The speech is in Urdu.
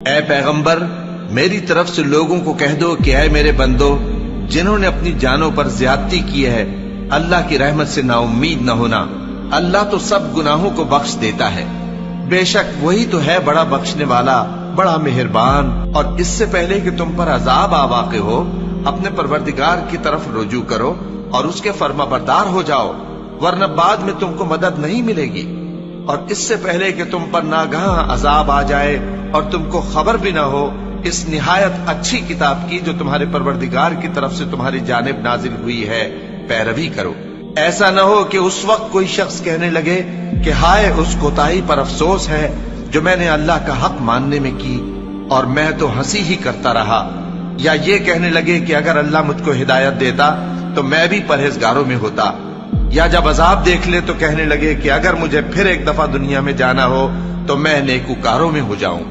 اے پیغمبر میری طرف سے لوگوں کو کہہ دو کہ اے میرے بندو جنہوں نے اپنی جانوں پر زیادتی کی ہے اللہ کی رحمت سے نا امید نہ ہونا، اللہ تو سب گناہوں کو بخش دیتا ہے، بے شک وہی تو ہے بڑا بخشنے والا بڑا مہربان۔ اور اس سے پہلے کہ تم پر عذاب آ واقع ہو اپنے پروردگار کی طرف رجوع کرو اور اس کے فرما بردار ہو جاؤ، ورنہ بعد میں تم کو مدد نہیں ملے گی۔ اور اس سے پہلے کہ تم پر ناگہاں عذاب آ جائے اور تم کو خبر بھی نہ ہو اس نہایت اچھی کتاب کی جو تمہارے پروردگار کی طرف سے تمہاری جانب نازل ہوئی ہے پیروی کرو۔ ایسا نہ ہو کہ اس وقت کوئی شخص کہنے لگے کہ ہائے اس کوتاہی پر افسوس ہے جو میں نے اللہ کا حق ماننے میں کی اور میں تو ہنسی ہی کرتا رہا، یا یہ کہنے لگے کہ اگر اللہ مجھ کو ہدایت دیتا تو میں بھی پرہیزگاروں میں ہوتا، یا جب عذاب دیکھ لے تو کہنے لگے کہ اگر مجھے پھر ایک دفعہ دنیا میں جانا ہو تو میں نیکوکاروں میں ہو جاؤں۔